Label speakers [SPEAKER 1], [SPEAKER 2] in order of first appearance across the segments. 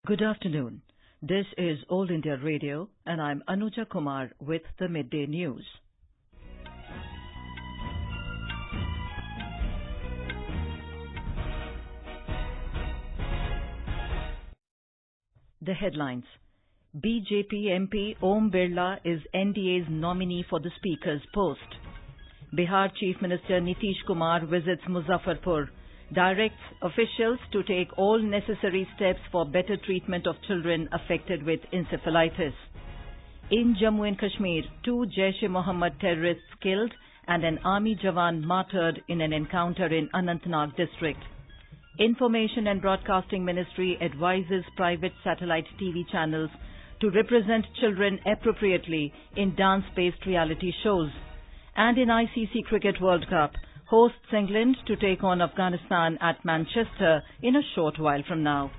[SPEAKER 1] Good afternoon. This is All India Radio, and I'm Anuja Kumar with the Midday News. The headlines. BJP MP Om Birla is NDA's nominee for the Speaker's post. Bihar Chief Minister Nitish Kumar visits Muzaffarpur, directs officials to take all necessary steps for better treatment of children affected with encephalitis. In Jammu and Kashmir, 2 Jaish E Mohammad terrorists killed and an army Jawan martyred in an encounter in Anantnag district. Information and Broadcasting Ministry advises private satellite TV channels to represent children appropriately in dance-based reality shows. And in ICC Cricket World Cup, hosts England to take on Afghanistan at Manchester in a short while from now.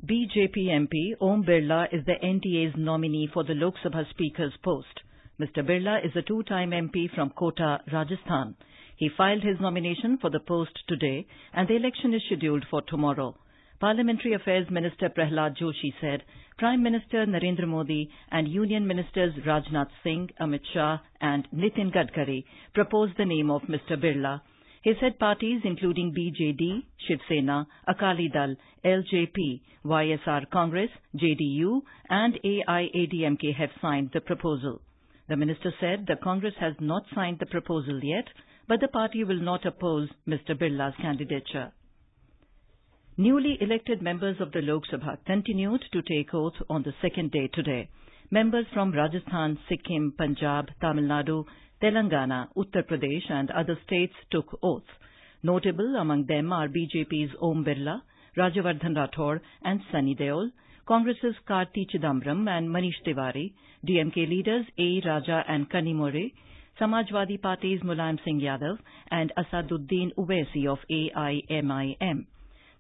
[SPEAKER 1] BJP MP Om Birla is the NDA's nominee for the Lok Sabha Speaker's post. Mr. Birla is a two-time MP from Kota, Rajasthan. He filed his nomination for the post today, and the election is scheduled for tomorrow. Parliamentary Affairs Minister Prahlad Joshi said Prime Minister Narendra Modi and Union Ministers Rajnath Singh, Amit Shah and Nitin Gadkari proposed the name of Mr. Birla. He said parties including BJD, Shiv Sena, Akali Dal, LJP, YSR Congress, JDU and AIADMK have signed the proposal. The minister said the Congress has not signed the proposal yet, but the party will not oppose Mr. Birla's candidature. Newly elected members of the Lok Sabha continued to take oath on the second day today. Members from Rajasthan, Sikkim, Punjab, Tamil Nadu, Telangana, Uttar Pradesh and other states took oath. Notable among them are BJP's Om Birla, Rajavardhan Rathore and Sunny Deol, Congress's Karti Chidambaram and Manish Tiwari, DMK leaders A. Raja and Kanimore, Samajwadi Party's Mulayam Singh Yadav and Asaduddin Uwaisi of AIMIM.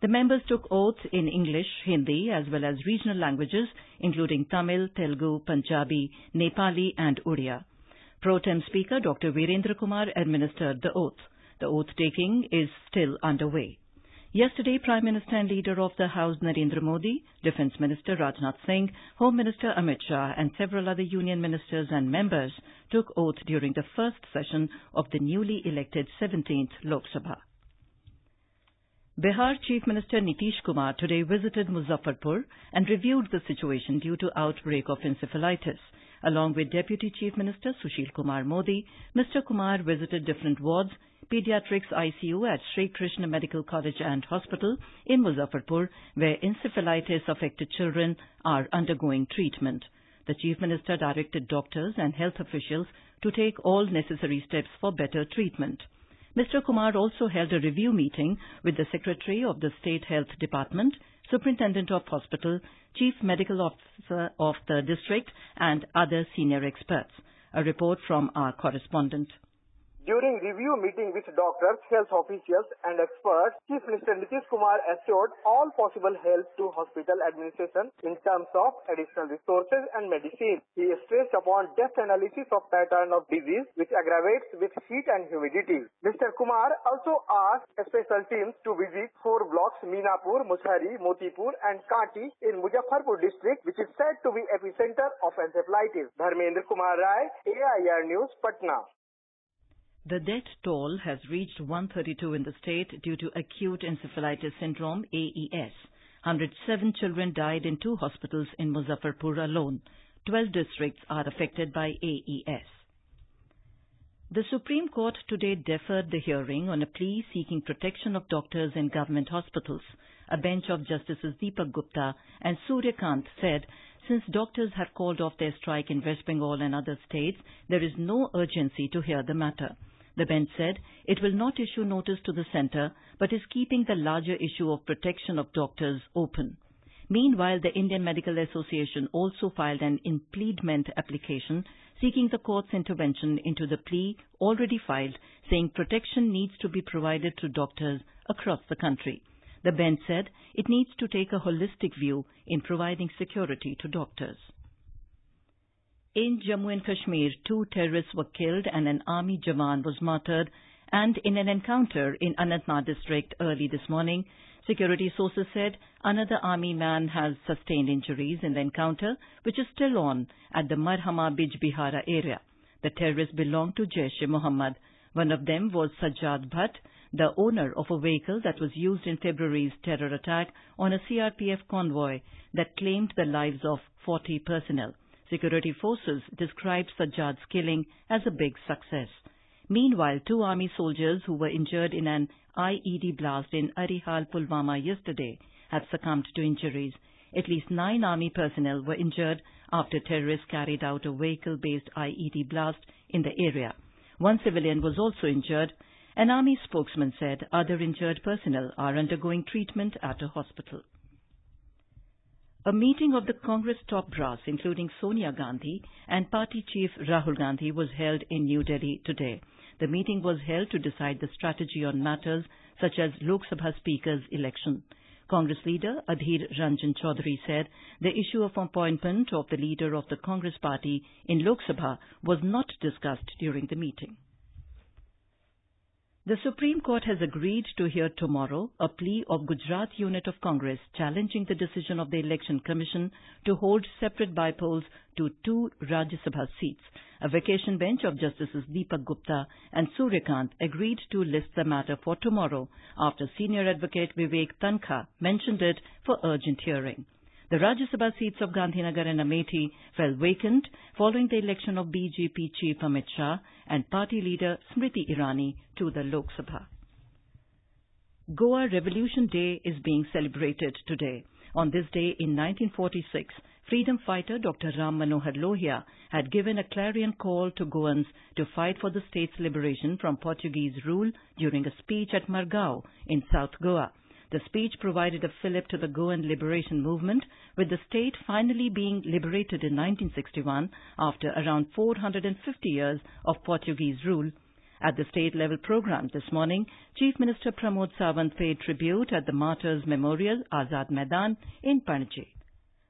[SPEAKER 1] The members took oaths in English, Hindi as well as regional languages including Tamil, Telugu, Punjabi, Nepali and Odia. Pro Tem Speaker Dr. Virendra Kumar administered the oath. The oath-taking is still underway. Yesterday, Prime Minister and Leader of the House Narendra Modi, Defence Minister Rajnath Singh, Home Minister Amit Shah and several other union ministers and members took oath during the first session of the newly elected 17th Lok Sabha. Bihar Chief Minister Nitish Kumar today visited Muzaffarpur and reviewed the situation due to outbreak of encephalitis. Along with Deputy Chief Minister Sushil Kumar Modi, Mr. Kumar visited different wards, Pediatrics ICU at Sri Krishna Medical College and Hospital in Muzaffarpur, where encephalitis-affected children are undergoing treatment. The Chief Minister directed doctors and health officials to take all necessary steps for better treatment. Mr. Kumar also held a review meeting with the Secretary of the State Health Department, Superintendent of Hospital, Chief Medical Officer of the district and other senior experts. A report from our correspondent.
[SPEAKER 2] During review meeting with doctors, health officials and experts, Chief Minister Nitish Kumar assured all possible help to hospital administration in terms of additional resources and medicine. He stressed upon depth analysis of pattern of disease which aggravates with heat and humidity. Mr. Kumar also asked special teams to visit 4 blocks Meenapur, Mushari, Motipur and Kanti in Muzaffarpur district which is said to be epicenter of encephalitis. Dharmendra Kumar Rai, AIR News, Patna.
[SPEAKER 1] The death toll has reached 132 in the state due to acute encephalitis syndrome, AES. 107 children died in 2 hospitals in Muzaffarpur alone. 12 districts are affected by AES. The Supreme Court today deferred the hearing on a plea seeking protection of doctors in government hospitals. A bench of Justices Deepak Gupta and Surya Kant said, since doctors have called off their strike in West Bengal and other states, there is no urgency to hear the matter. The bench said it will not issue notice to the centre, but is keeping the larger issue of protection of doctors open. Meanwhile, the Indian Medical Association also filed an impleadment application seeking the court's intervention into the plea already filed, saying protection needs to be provided to doctors across the country. The bench said it needs to take a holistic view in providing security to doctors. In Jammu and Kashmir, 2 terrorists were killed and an army Jawan was martyred And in an encounter in Anantnag district early this morning, security sources said another army man has sustained injuries in the encounter, which is still on at the Marhama Bijbihara area. The terrorists belonged to Jaish E Mohammad. One of them was Sajjad Bhatt, the owner of a vehicle that was used in February's terror attack on a CRPF convoy that claimed the lives of 40 personnel. Security forces described Sajjad's killing as a big success. Meanwhile, 2 army soldiers who were injured in an IED blast in Arihal, Pulwama yesterday have succumbed to injuries. At least 9 army personnel were injured after terrorists carried out a vehicle-based IED blast in the area. 1 civilian was also injured. An army spokesman said other injured personnel are undergoing treatment at a hospital. A meeting of the Congress top brass, including Sonia Gandhi and party chief Rahul Gandhi, was held in New Delhi today. The meeting was held to decide the strategy on matters such as Lok Sabha Speaker's election. Congress leader Adhir Ranjan Chaudhary said the issue of appointment of the leader of the Congress party in Lok Sabha was not discussed during the meeting. The Supreme Court has agreed to hear tomorrow a plea of Gujarat unit of Congress challenging the decision of the Election Commission to hold separate by-polls to 2 Rajya Sabha seats. A vacation bench of Justices Deepak Gupta and Suryakant agreed to list the matter for tomorrow after senior advocate Vivek Tankha mentioned it for urgent hearing. The Rajya Sabha seats of Gandhinagar and Amethi fell vacant following the election of BJP chief Amit Shah and party leader Smriti Irani to the Lok Sabha. Goa Revolution Day is being celebrated today. On this day in 1946, freedom fighter Dr. Ram Manohar Lohia had given a clarion call to Goans to fight for the state's liberation from Portuguese rule during a speech at Margao in South Goa. The speech provided a fillip to the Goan liberation movement, with the state finally being liberated in 1961 after around 450 years of Portuguese rule. At the state-level program this morning, Chief Minister Pramod Sawant paid tribute at the Martyrs Memorial, Azad Maidan, in Panaji.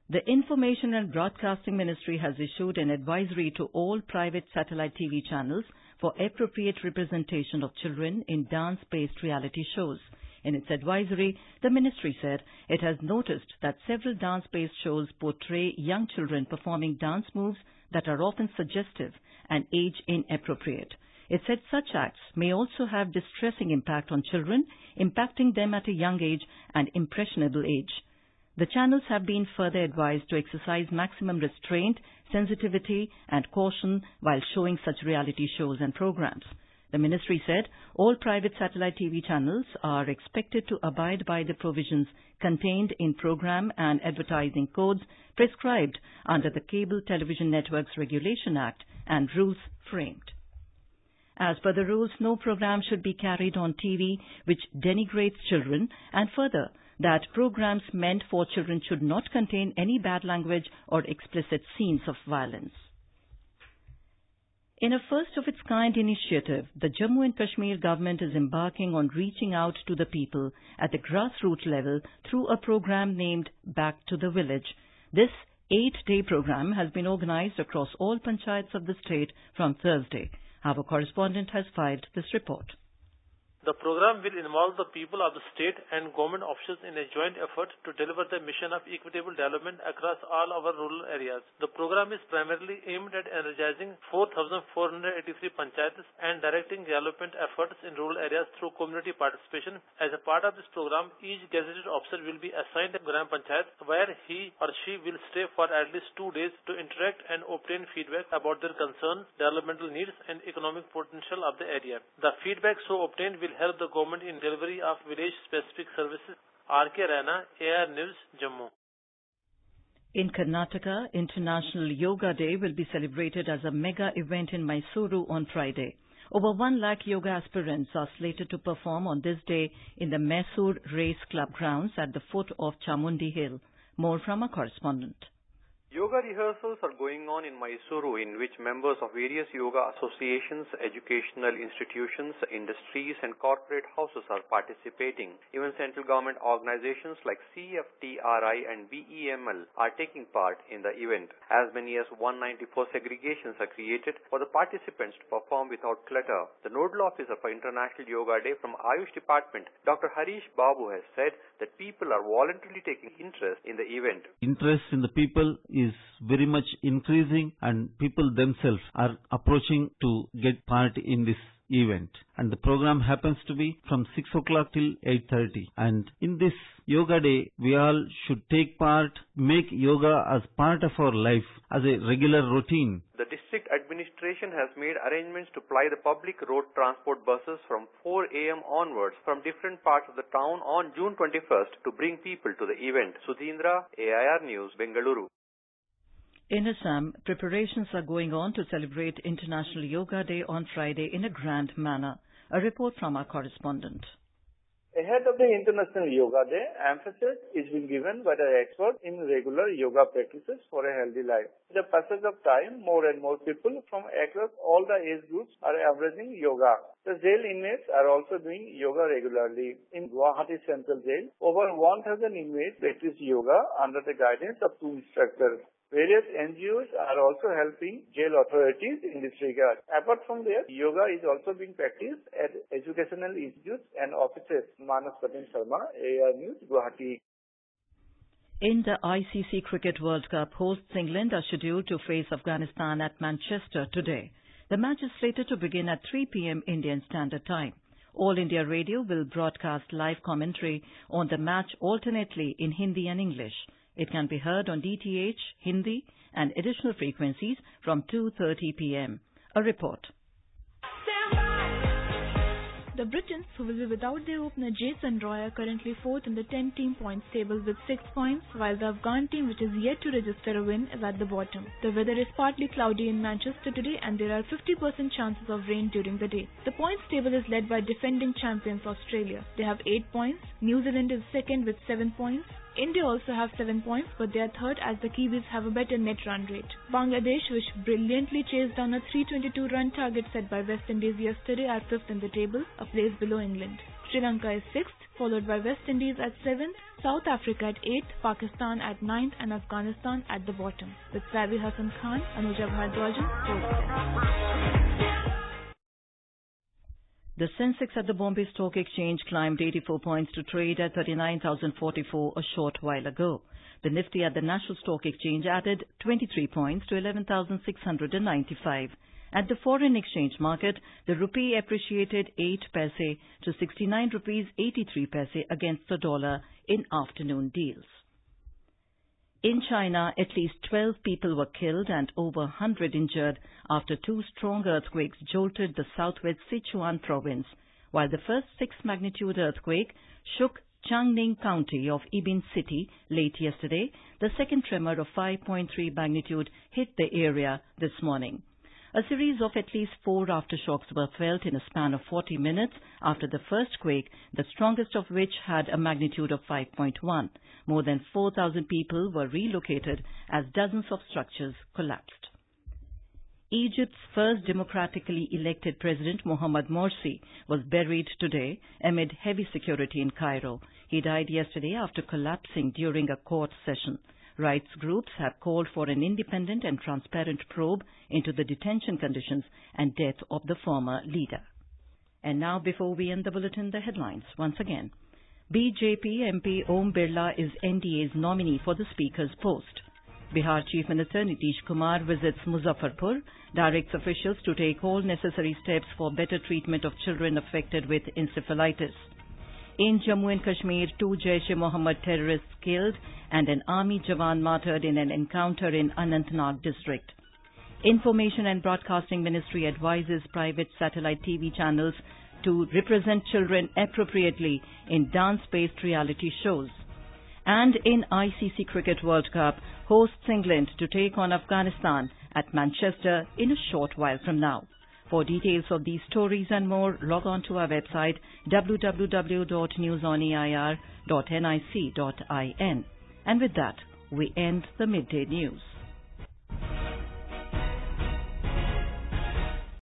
[SPEAKER 1] The Information and Broadcasting Ministry has issued an advisory to all private satellite TV channels for appropriate representation of children in dance-based reality shows. In its advisory, the ministry said it has noticed that several dance-based shows portray young children performing dance moves that are often suggestive and age inappropriate. It said such acts may also have distressing impact on children, impacting them at a young age and impressionable age. The channels have been further advised to exercise maximum restraint, sensitivity and caution while showing such reality shows and programs. The ministry said all private satellite TV channels are expected to abide by the provisions contained in program and advertising codes prescribed under the Cable Television Networks Regulation Act and rules framed. As per the rules, no program should be carried on TV which denigrates children, and further, that programs meant for children should not contain any bad language or explicit scenes of violence. In a first-of-its-kind initiative, the Jammu and Kashmir government is embarking on reaching out to the people at the grassroots level through a program named Back to the Village. This 8-day program has been organized across all panchayats of the state from Thursday. Our correspondent has filed this report.
[SPEAKER 3] The program will involve the people of the state and government officials in a joint effort to deliver the mission of equitable development across all our rural areas. The program is primarily aimed at energizing 4,483 panchayats and directing development efforts in rural areas through community participation. As a part of this program, each gazetted officer will be assigned a Gram Panchayat where he or she will stay for at least 2 days to interact and obtain feedback about their concerns, developmental needs and economic potential of the area. The feedback so obtained will help the government in delivery of village-specific services. R.K. Raina, AR News, Jammu.
[SPEAKER 1] In Karnataka, International Yoga Day will be celebrated as a mega event in Mysuru on Friday. Over 1 lakh yoga aspirants are slated to perform on this day in the Mysore Race Club grounds at the foot of Chamundi Hill. More from our correspondent.
[SPEAKER 4] Yoga rehearsals are going on in Mysuru, in which members of various yoga associations, educational institutions, industries and corporate houses are participating. Even central government organizations like CFTRI and BEML are taking part in the event. As many as 194 segregations are created for the participants to perform without clutter. The Nodal Officer for International Yoga Day from Ayush Department, Dr. Harish Babu, has said that people are voluntarily taking interest in the event.
[SPEAKER 5] Interest in the people is very much increasing, and people themselves are approaching to get part in this event. And the program happens to be from 6 o'clock till 8:30. And in this Yoga Day, we all should take part, make yoga as part of our life, as a regular routine.
[SPEAKER 4] The district administration has made arrangements to ply the public road transport buses from 4 a.m. onwards from different parts of the town on June 21st to bring people to the event. Sudhindra, AIR News, Bengaluru.
[SPEAKER 1] In Assam, preparations are going on to celebrate International Yoga Day on Friday in a grand manner. A report from our correspondent.
[SPEAKER 2] Ahead of the International Yoga Day, emphasis is being given by the experts in regular yoga practices for a healthy life. With the passage of time, more and more people from across all the age groups are embracing yoga. The jail inmates are also doing yoga regularly. In Guwahati Central Jail, over 1,000 inmates practice yoga under the guidance of 2 instructors. Various NGOs are also helping jail authorities in this regard. Apart from that, yoga is also being practiced at educational institutes and offices. Manas Patin Sharma, AIR News, Guwahati.
[SPEAKER 1] In the ICC Cricket World Cup, hosts England are scheduled to face Afghanistan at Manchester today. The match is slated to begin at 3 p.m. Indian Standard Time. All India Radio will broadcast live commentary on the match alternately in Hindi and English. It can be heard on DTH, Hindi and additional frequencies from 2:30 p.m. A report.
[SPEAKER 6] The Britons, who will be without their opener Jason Roy, are currently 4th in the 10-team points table with 6 points, while the Afghan team, which is yet to register a win, is at the bottom. The weather is partly cloudy in Manchester today and there are 50% chances of rain during the day. The points table is led by defending champions Australia. They have 8 points. New Zealand is second with 7 points. India also have 7 points, but they are third as the Kiwis have a better net run rate. Bangladesh, which brilliantly chased down a 322-run target set by West Indies yesterday, are 5th in the table, a place below England. Sri Lanka is 6th, followed by West Indies at 7th, South Africa at 8th, Pakistan at 9th and Afghanistan at the bottom. With Savi Hassan Khan, Anuja Bhardwajan,
[SPEAKER 1] The Sensex at the Bombay Stock Exchange climbed 84 points to trade at 39,044 a short while ago. The Nifty at the National Stock Exchange added 23 points to 11,695. At the foreign exchange market, the rupee appreciated 8 paise to 69 rupees 83 paise against the dollar in afternoon deals. In China, at least 12 people were killed and over 100 injured after 2 strong earthquakes jolted the southwest Sichuan province, while the first 6-magnitude earthquake shook Changning County of Yibin City late yesterday. The second tremor of 5.3 magnitude hit the area this morning. A series of at least 4 aftershocks were felt in a span of 40 minutes after the first quake, the strongest of which had a magnitude of 5.1. More than 4,000 people were relocated as dozens of structures collapsed. Egypt's first democratically elected president, Mohamed Morsi, was buried today amid heavy security in Cairo. He died yesterday after collapsing during a court session. Rights groups have called for an independent and transparent probe into the detention conditions and death of the former leader. And now, before we end the bulletin, the headlines once again. BJP MP Om Birla is NDA's nominee for the Speaker's post. Bihar Chief Minister Nitish Kumar visits Muzaffarpur, directs officials to take all necessary steps for better treatment of children affected with encephalitis. In Jammu and Kashmir, 2 Jaish E Mohammad terrorists killed and an army Jawan martyred in an encounter in Anantnag district. Information and Broadcasting Ministry advises private satellite TV channels to represent children appropriately in dance-based reality shows. And in ICC Cricket World Cup, hosts England to take on Afghanistan at Manchester in a short while from now. For details of these stories and more, log on to our website www.newsoneir.nic.in. And with that, we end the Midday News.